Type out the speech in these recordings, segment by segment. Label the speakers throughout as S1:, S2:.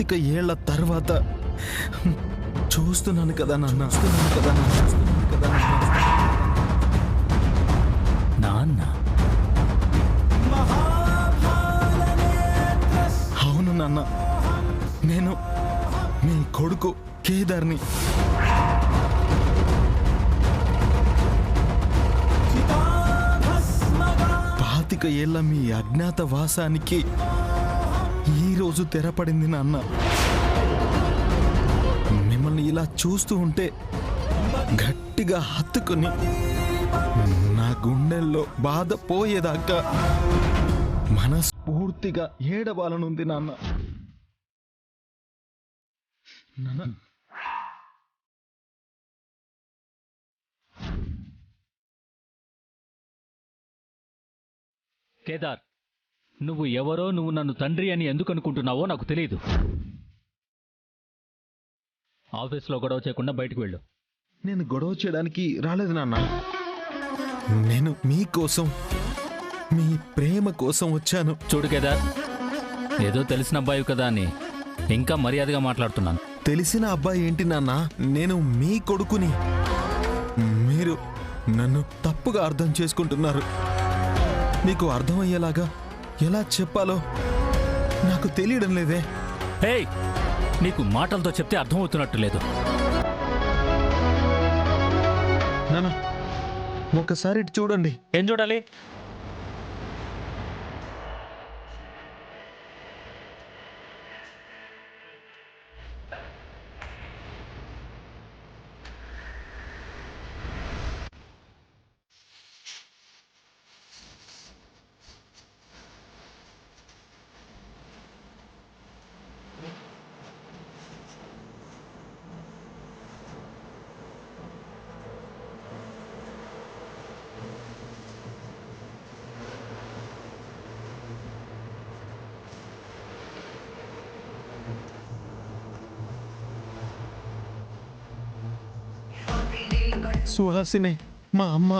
S1: 25 ఏళ్ల తర్వాత చూస్తున్నాను కదా నాన్న.
S2: నాన్న?
S1: అవును నాన్న, నేను మీ కొడుకు కేదార్ని. పాతిక ఏళ్ల మీ అజ్ఞాతవాసానికి ఈరోజు తెరపడింది నాన్న. మిమ్మల్ని ఇలా చూస్తూ ఉంటే గట్టిగా హత్తుకుని నా గుండెల్లో బాధ పోయేదాకా మనస్ఫూర్తిగా ఏడవాలనుంది నాన్న.
S2: కేదార్, నువ్వు ఎవరో, నువ్వు నన్ను తండ్రి అని ఎందుకు అనుకుంటున్నావో నాకు తెలియదు. ఆఫీస్లో గొడవ చేయకుండా బయటకు వెళ్ళు.
S1: నేను గొడవ చేయడానికి రాలేదు నాన్న. నేను మీకోసం, మీ ప్రేమ కోసం వచ్చాను.
S2: చూడు కేదార్, ఏదో తెలిసిన అబ్బాయి కదా అని ఇంకా మర్యాదగా మాట్లాడుతున్నాను.
S1: తెలిసిన అబ్బాయి ఏంటి నాన్న? నేను మీ కొడుకుని. మీరు నన్ను తప్పుగా అర్థం చేసుకుంటున్నారు. మీకు అర్థమయ్యేలాగా ఎలా చెప్పాలో నాకు తెలియడం లేదే.
S2: హే, నీకు మాటలతో చెప్తే అర్థమవుతున్నట్టు లేదు.
S1: నాన్న, ఒకసారి ఇటు చూడండి.
S2: ఏం చూడాలి?
S1: సుహాసిని, మా అమ్మ.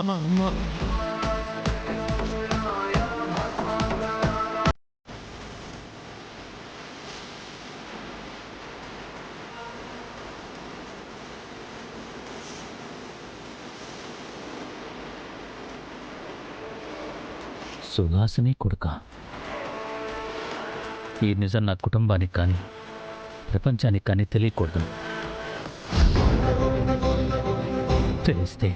S2: సుహాసిని కొడుక. ఈ నిజం నా కుటుంబానికి కానీ ప్రపంచానికి కానీ తెలియకూడదు. తెలిస్తే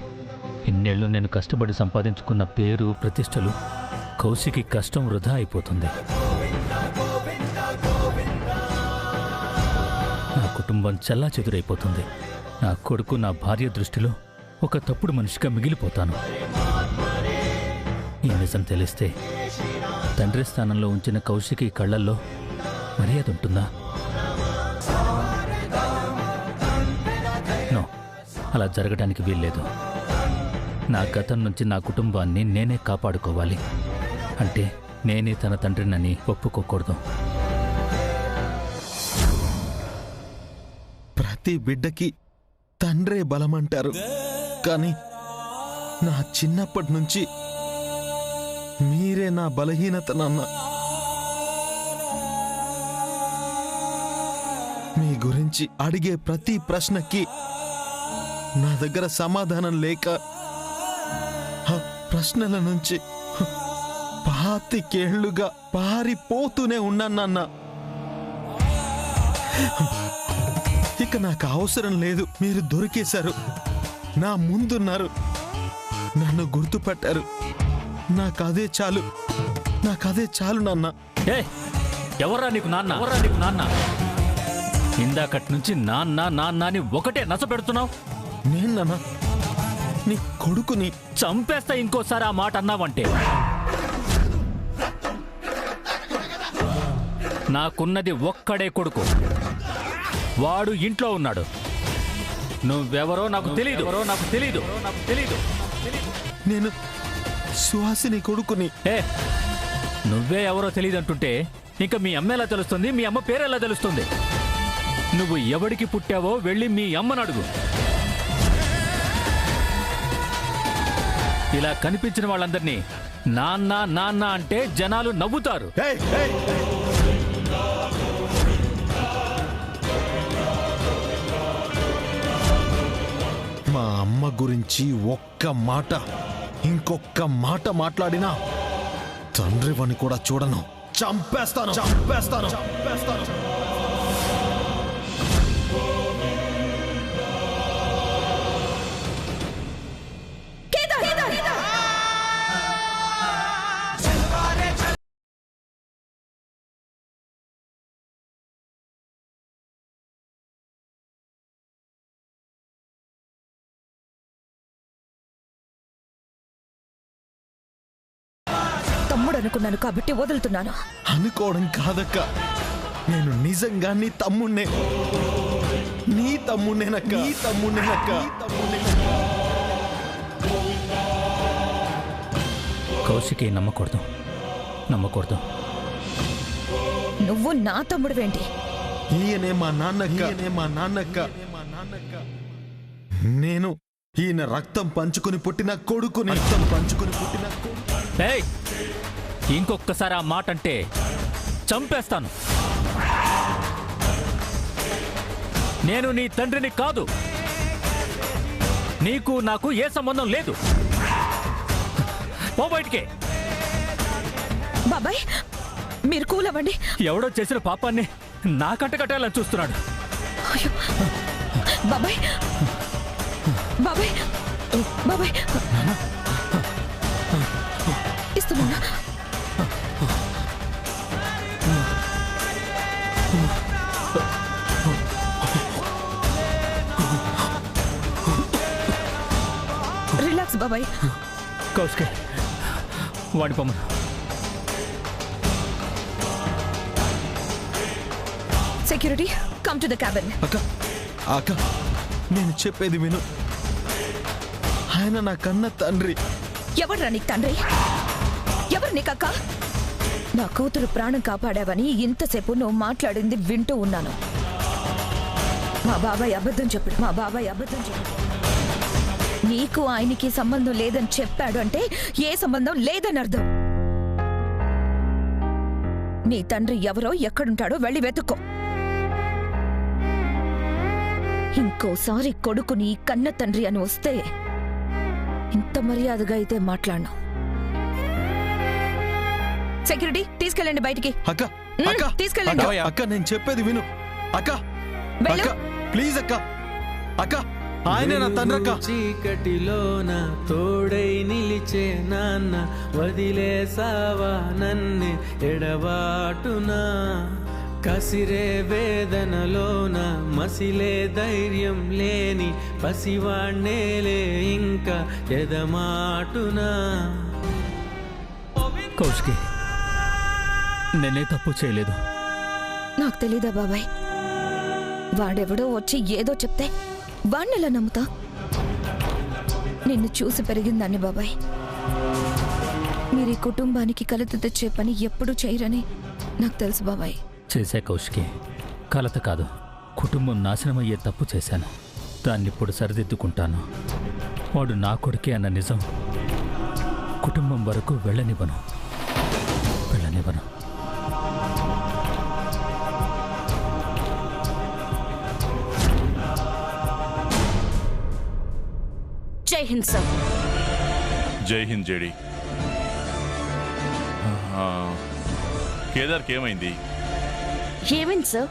S2: ఇన్నేళ్ళు నేను కష్టపడి సంపాదించుకున్న పేరు, ప్రతిష్టలు కౌశికి కష్టం వృధా అయిపోతుంది. నా కుటుంబం చెల్లాచెదురైపోతుంది. నా కొడుకు, నా భార్య దృష్టిలో ఒక తప్పుడు మనిషిగా మిగిలిపోతాను. ఈ నిజం తెలిస్తే తండ్రి స్థానంలో ఉంచిన కౌశికి కళ్ళల్లో మర్యాద ఉంటుందా? నో, అలా జరగడానికి వీల్లేదు. నా గతం నుంచి నా కుటుంబాన్ని నేనే కాపాడుకోవాలి. అంటే నేనే తన తండ్రినని ఒప్పుకోకూడదు.
S1: ప్రతి బిడ్డకి తండ్రే బలమంటారు, కానీ నా చిన్నప్పటి నుంచి మీరే నా బలహీనత నాన్న. మీ గురించి అడిగే ప్రతి ప్రశ్నకి నా దగ్గర సమాధానం లేక ఆ ప్రశ్నల నుంచి 25 ఏళ్లుగా పారిపోతూనే ఉన్నాను నాన్న. ఇక నాకు అవసరం లేదు. మీరు దొరికేశారు, నా ముందున్నారు, నన్ను గుర్తుపట్టారు. నాకదే చాలు నాన్న.
S2: ఎవర్రా నీకు నాన్న? ఇందాకటి నుంచి నాన్న నాన్న అని ఒకటే నస పెడుతున్నావు.
S1: నేను నాన్న నీ కొడుకుని.
S2: చంపేస్తా ఇంకోసారి ఆ మాట అన్నావంటే. నాకున్నది ఒక్కడే కొడుకు, వాడు ఇంట్లో ఉన్నాడు. నువ్వెవరో నాకు తెలీదు.
S1: నేను సుహాసిని కొడుకుని.
S2: నువ్వే ఎవరో తెలియదంటుంటే ఇంకా మీ అమ్మ ఎలా తెలుస్తుంది? మీ అమ్మ పేరు ఎలా తెలుస్తుంది? నువ్వు ఎవడికి పుట్టావో వెళ్ళి మీ అమ్మను అడుగు. ఇలా కనిపించిన వాళ్ళందరినీ నాన్న నాన్న అంటే జనాలు నవ్వుతారు.
S1: గురించి ఒక్క మాట ఇంకొక్క మాట మాట్లాడినా తండ్రివని కూడా చూడను. చంపేస్తాను చంపేస్తాను చంపేస్తాను.
S3: తమ్ముడు అనుకున్నాను కాబట్టి వదులుతున్నాను.
S1: అనుకోవడం కాదక్క, నేను నిజంగా నీ తమ్ముణ్ణే. నీ తమ్ముణ్ణేనక్క, నీ తమ్ముణ్ణేనక్క.
S2: కౌశికి నమ్మకూడదు, నమ్మకూడదు.
S3: నువ్వు నా తమ్ముడువేంటి?
S1: ఈయనే మా నాన్నక్క, మా నాన్నక్క. నేను ఈయన రక్తం పంచుకుని పుట్టిన కొడుకుని, రక్తం పంచుకుని పుట్టిన కొడుకు.
S2: ఏయ్, ఇంకొక్కసారి ఆ మాట అంటే చంపేస్తాను. నేను నీ తండ్రిని కాదు. నీకు నాకు ఏ సంబంధం లేదు. పో బయటికే.
S3: బాబాయ్ మీరు కూల్ అవ్వండి.
S2: ఎవడో చేసిన పాపాన్ని నా కట్టకట్టాలని చూస్తున్నాడు.
S3: అయ్యో బాబాయ్ బాబాయ్ బాబాయ్ ఇస్తున్నా. రిలాక్స్ బాబాయ్.
S2: కౌశికి వాడి పొమ్మను.
S3: Security come to the cabin.
S1: అక్క అక్క నేను చెప్పేది విను. ఆయన నా కన్న తండ్రి.
S3: ఎవడ్రా నీకు తండ్రి? ఎవరు నీకక్క? నా కూతురు ప్రాణం కాపాడావని ఇంతసేపు నువ్వు మాట్లాడింది వింటూ ఉన్నాను. మా బాబాయ్ అబద్ధం చెప్పాడు. మా బాబాయ్ అబద్ధం చెప్పాడు. నీకు ఆయనకి సంబంధం లేదని చెప్పాడు అంటే ఏ సంబంధం లేదని అర్థం. నీ తండ్రి ఎవరో ఎక్కడుంటాడో వెళ్ళి వెతుక్కో. ఇంకోసారి కొడుకుని కన్న తండ్రి అని వస్తే ఇంత మర్యాదగా అయితే మాట్లాడను. సెక్యూరిటీ తీసుకెళ్ళండి బయటికి.
S1: అక్క అక్క
S3: తీసుకెళ్ళండి.
S1: అక్క నేను చెప్పేది విను. అక్క అక్క ప్లీజ్ అక్క. అక్క ఆయనే నా తండ్రక్క.
S4: చీకటిలోన తోడై నిలిచే నాన్న వదిలేసావా నన్నే ఎడబాటునా. కసిరే వేదనలోన మసిలే ధైర్యం లేని పసివాణ్ణేలే ఇంకా ఎదమాటునా.
S2: కౌశికి నేనే తప్పు చేయలేదు.
S3: నాకు తెలీదా బాబాయ్? వాడెవడో వచ్చి ఏదో చెప్తే వాణ్ణెలా నమ్ముతా? నిన్ను చూసి పెరిగిందాన్ని బాబాయ్. మీరు ఈ కుటుంబానికి కలత తెచ్చే పని ఎప్పుడూ చేయరని నాకు తెలుసు బాబాయ్.
S2: చేశా కౌశికి, కలత కాదు, కుటుంబం నాశనమయ్యే తప్పు చేశాను. దాన్ని ఇప్పుడు సరిదిద్దుకుంటాను. వాడు నా కొడుకే అన్న నిజం కుటుంబం వరకు వెళ్ళనివ్వను.
S3: జై హింద్ సార్.
S5: జై హింద్ జేడి. కేదార్కి ఏమైంది?
S3: ఏమైంది సార్?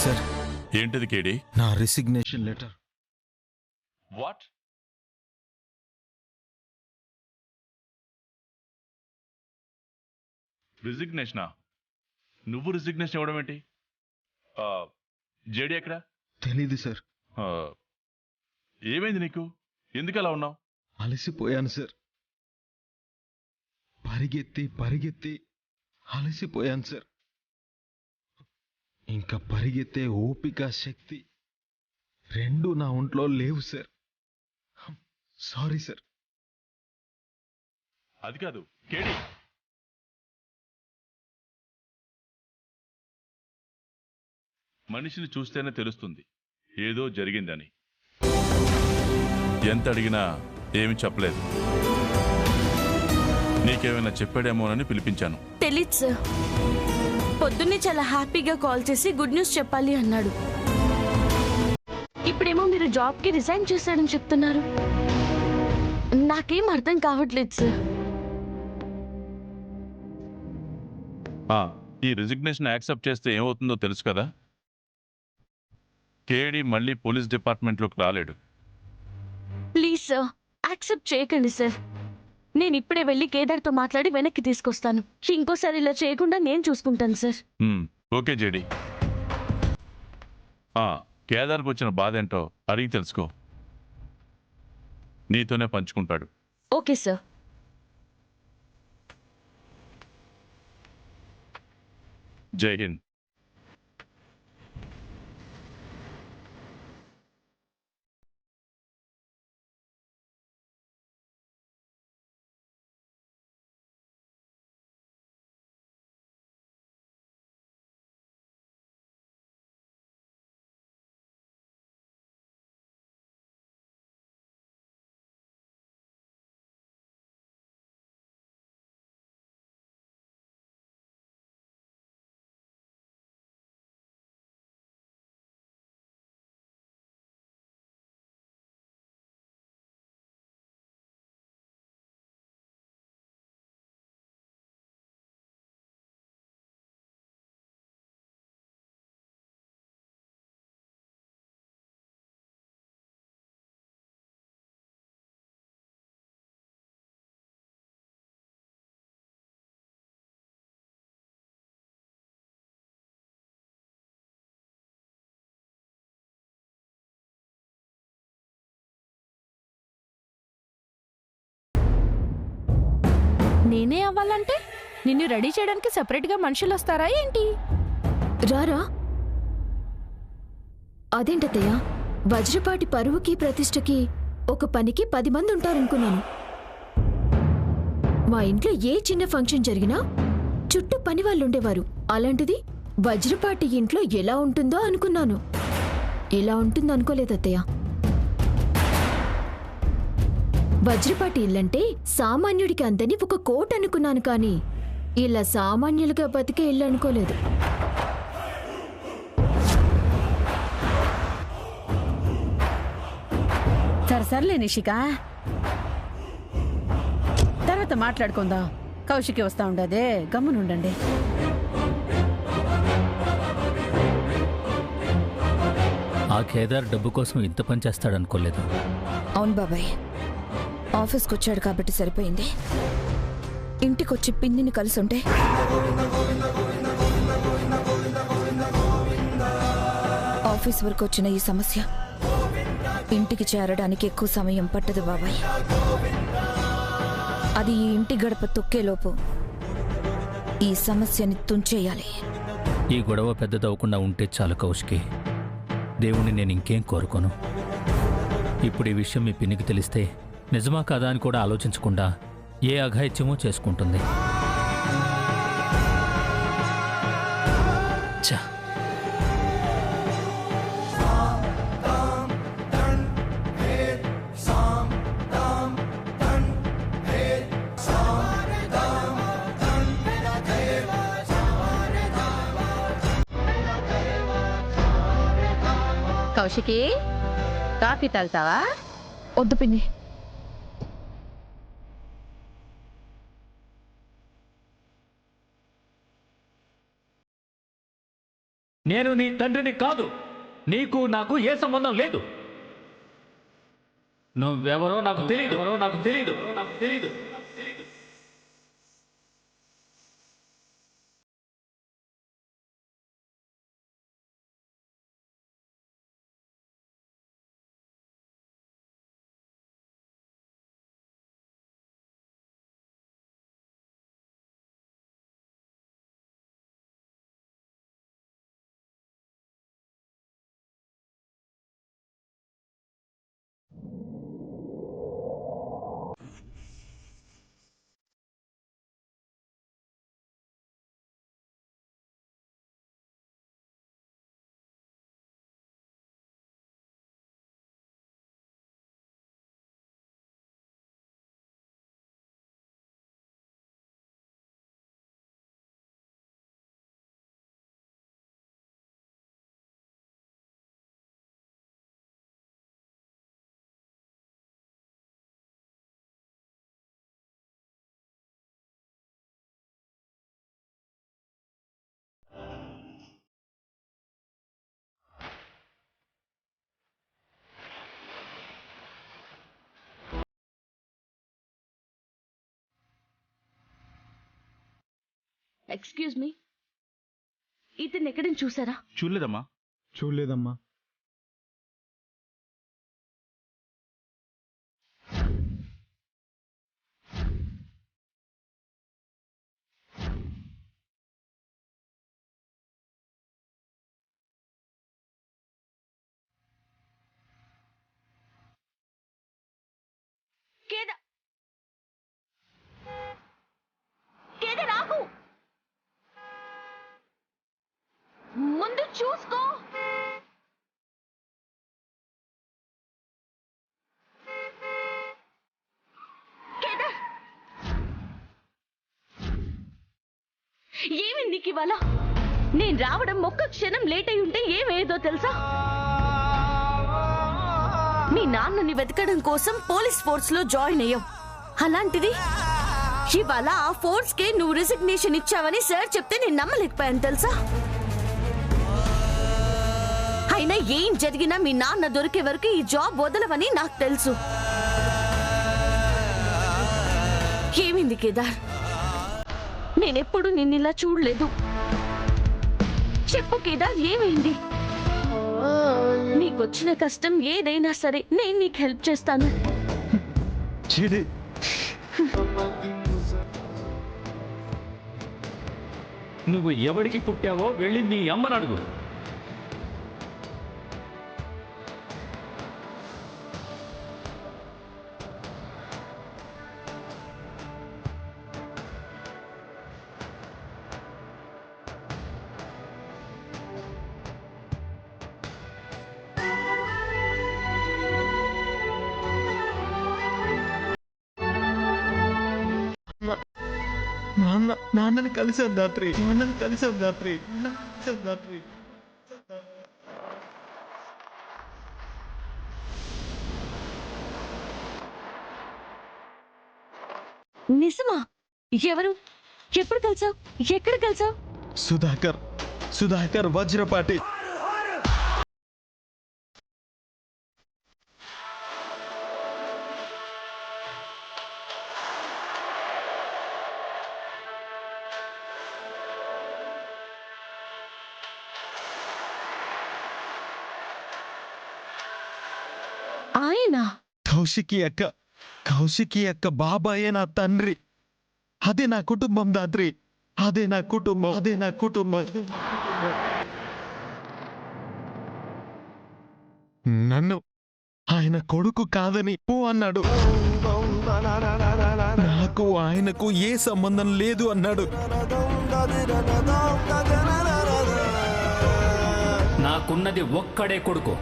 S1: సార్
S5: ఏంటిది కేడి?
S1: నా రిసిగ్నేషన్ లెటర్.
S5: వాట్? రిజిగ్నేషనా? నువ్వు రిజిగ్నేషన్ ఇవ్వడం ఏంటి? జేడి ఎక్కడ?
S1: తెలీదు సార్.
S5: ఏమైంది నీకు? ఎందుకు అలా ఉన్నావు?
S1: అలసిపోయాను సార్. పరిగెత్తి అలసిపోయాను సార్. ఇంకా పరిగెత్తే ఓపిక శక్తి రెండూ నా ఒంట్లో లేవు సార్. Sorry sir.
S5: అది కాదు కేడి, మనిషిని చూస్తేనే తెలుస్తుంది ఏదో జరిగిందని. ఎంత అడిగినా ఏమీ చెప్పలేదు. నీకేమైనా చెప్పాడేమోనని పిలిపించాను.
S6: తెలీదు సార్. పొద్దున్నే చాలా హ్యాపీగా కాల్ చేసి గుడ్ న్యూస్ చెప్పాలి అన్నాడు. ఇప్పుడేమో మీరు జాబ్కి రిజైన్ చేశాడని చెప్తున్నారు. నాకేం అర్థం కావట్లేదు సార్.
S5: ఈ రిజిగ్నేషన్ యాక్సెప్ట్ చేస్తే ఏమవుతుందో తెలుసు కదా. కేడి మళ్ళీ పోలీస్ డిపార్ట్మెంట్లోకి రాలేడు.
S6: ప్లీజ్ సార్, యాక్సెప్ట్ చేయకండి సార్. నేను ఇప్పుడే వెళ్ళి కేదార్తో మాట్లాడి వెనక్కి తీసుకొస్తాను. ఇంకోసారి ఇలా చేయకుండా నేను చూసుకుంటాను సార్.
S5: Okay JD. కేదార్కి వచ్చిన బాధ ఏంటో అడిగి తెలుసుకో. నీతోనే పంచుకుంటాడు.
S6: Okay sir.
S5: జై హింద్.
S7: నేనే అవ్వాలంటే నిన్ను రెడీ చేయడానికి సెపరేట్గా మనుషులు వస్తారా ఏంటి?
S3: రారా. అదేంటత్తయ్య, వజ్రపాటి పరువుకి ప్రతిష్టకి ఒక పనికి 10 మంది ఉంటారనుకున్నాను. మా ఇంట్లో ఏ చిన్న ఫంక్షన్ జరిగినా చుట్టూ పని వాళ్ళు ఉండేవారు. అలాంటిది వజ్రపాటి ఇంట్లో ఎలా ఉంటుందో అనుకున్నాను. ఇలా ఉంటుందనుకోలేదత్తయ్య. వజ్రపాటి ఇల్లంటే సామాన్యుడికి అందని ఒక కోట అనుకున్నాను, కానీ ఇలా సామాన్యులుగా బతికే ఇల్లు అనుకోలేదు.
S7: సరేలే నిషిక, తర్వాత మాట్లాడుకుందాం. కౌశికి వస్తా ఉండదే, గమ్మునుండండి.
S2: ఆ కేదార్ డబ్బు కోసం ఇంత పని చేస్తాడనుకోలేదు.
S3: అవును బాబాయ్, ఆఫీస్కి వచ్చాడు కాబట్టి సరిపోయింది. ఇంటికొచ్చి పిన్నిని కలిసుంటే ఆఫీస్ వరకు వచ్చిన ఈ సమస్య ఇంటికి చేరడానికి ఎక్కువ సమయం పట్టదు బాబాయ్. అది ఈ ఇంటి గడప తొక్కేలోపు ఈ సమస్యని తుంచేయాలి.
S2: ఈ గొడవ పెద్దదవకుండా ఉంటే చాలు కౌశికి. దేవుణ్ణి నేను ఇంకేం కోరుకోను. ఇప్పుడు ఈ విషయం మీ పిన్నికి తెలిస్తే నిజమా కాదా అని కూడా ఆలోచించకుండా ఏ అఘాయిత్యమో చేసుకుంటుంది. ఛ!
S7: కౌశికి, కాఫీ తాగుతావా?
S3: వద్దు పిన్ని.
S2: నేను నీ తండ్రిని కాదు. నీకు నాకు ఏ సంబంధం లేదు. నువ్వెవరో నాకు తెలియదు.
S6: ఎక్స్క్యూజ్ మీ, ఇతను ఎక్కడని చూసారా?
S5: చూడలేదమ్మా.
S1: చూడలేదమ్మా.
S6: కేదార్ ఆగు, ముందు చూసుకో. కేదార్, ఏమి నీకు ఇవాళ? నేను రావడం ఒక్క క్షణం లేట్ అయి ఉంటే ఏమేదో తెలుసా? మీ నాన్నని వెతకడం కోసం పోలీస్ ఫోర్స్ లో జాయిన్ అయ్యావు. అలాంటిది ఇవాళ ఆ ఫోర్స్ కే నువ్వు రిజిగ్నేషన్ ఇచ్చావని సార్ చెప్తే నేను నమ్మలేకపోయాను తెలుసా? అయినా ఏం జరిగినా మీ నాన్న దొరికే వరకు ఈ జాబ్ వదలవని నాకు తెలుసు. ఏమైంది కేదార్? నేనెప్పుడు నిన్నిలా చూడలేదు. చెప్పు కేదార్, ఏమైంది? నీకొచ్చిన కష్టం ఏదైనా సరే నేను నీకు హెల్ప్ చేస్తాను.
S1: చెడి.
S2: నువ్వు ఎవడికి పుట్టావో వెళ్ళి నీ అమ్మని అడుగు.
S1: నాన్నని కలిసాను రాత్రి.
S6: నిజమా? ఎవరు? ఎప్పుడు కలిసావు? ఎక్కడ కలిసావు?
S1: సుధాకర్ వజ్రపాటి.
S6: ఆయన
S1: కౌశికి అక్క బాబాయే నా తండ్రి. అదే నా కుటుంబం దాత్రి. అదే నా కుటుంబం. నన్ను ఆయన కొడుకు కాదని పో అన్నాడు. నాకు ఆయనకు ఏ సంబంధం లేదు అన్నాడు.
S2: నాకున్నది ఒక్కడే కొడుకు,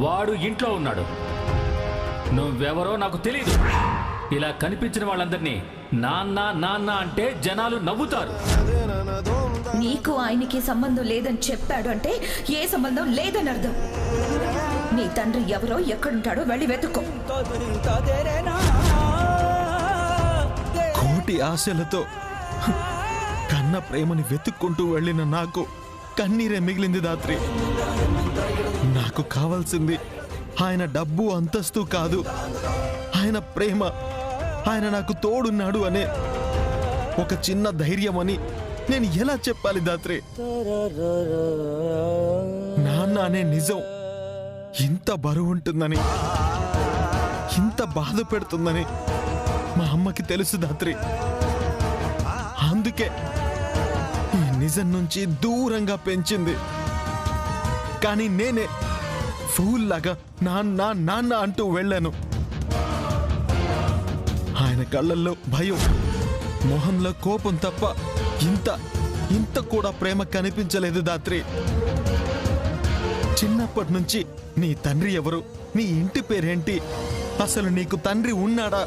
S2: వాడు ఇంట్లో ఉన్నాడు. నువ్వెవరో నాకు తెలీదు. ఇలా కనిపించిన వాళ్ళందరినీ నాన్న నాన్న అంటే జనాలు నవ్వుతారు.
S3: నీకు ఆయనకి సంబంధం లేదని చెప్పాడు అంటే ఏ సంబంధం లేదని అర్థం. నీ తండ్రి ఎవరో ఎక్కడుంటాడో వెళ్ళి వెతుక్కో.
S1: కోటి ఆశలతో కన్న ప్రేమని వెతుక్కుంటూ వెళ్ళిన నాకు కన్నీరే మిగిలింది దాత్రి. నాకు కావాల్సింది ఆయన డబ్బు అంతస్తు కాదు, ఆయన ప్రేమ. ఆయన నాకు తోడున్నాడు అనే ఒక చిన్న ధైర్యం అని నేను ఎలా చెప్పాలి దాత్రి? నాన్న అనే నిజం ఇంత బరువుంటుందని, ఇంత బాధ పెడుతుందని మా అమ్మకి తెలుసు దాత్రి. అందుకే ఈ నిజం నుంచి దూరంగా పెంచింది. కానీ నేనే ఫూల్ లాగా నాన్న నాన్న అంటూ వెళ్ళాను. ఆయన కళ్ళల్లో భయం, మొహంలో కోపం తప్ప ఇంత కూడా ప్రేమ కనిపించలేదు దాత్రి. చిన్నప్పటి నుంచి నీ తండ్రి ఎవరు, నీ ఇంటి పేరేంటి, అసలు నీకు తండ్రి ఉన్నాడా,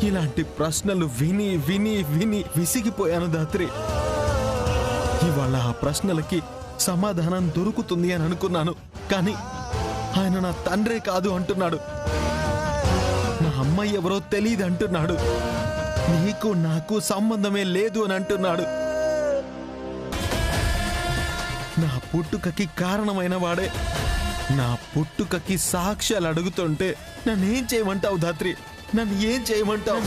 S1: ఇలాంటి ప్రశ్నలు విని విని విని విసిగిపోయాను దాత్రి. ఇవాళ ఆ ప్రశ్నలకి సమాధానం దొరుకుతుంది అని అనుకున్నాను. కానీ ఆయన నా తండ్రే కాదు అంటున్నాడు. నా అమ్మాయి ఎవరో తెలియదు అంటున్నాడు. నీకు నాకు సంబంధమే లేదు అని అంటున్నాడు. నా పుట్టుకకి కారణమైన వాడే నా పుట్టుకకి సాక్ష్యాలు అడుగుతుంటే నన్నేం చేయమంటావు దాత్రి? నన్ను ఏం చేయమంటావు?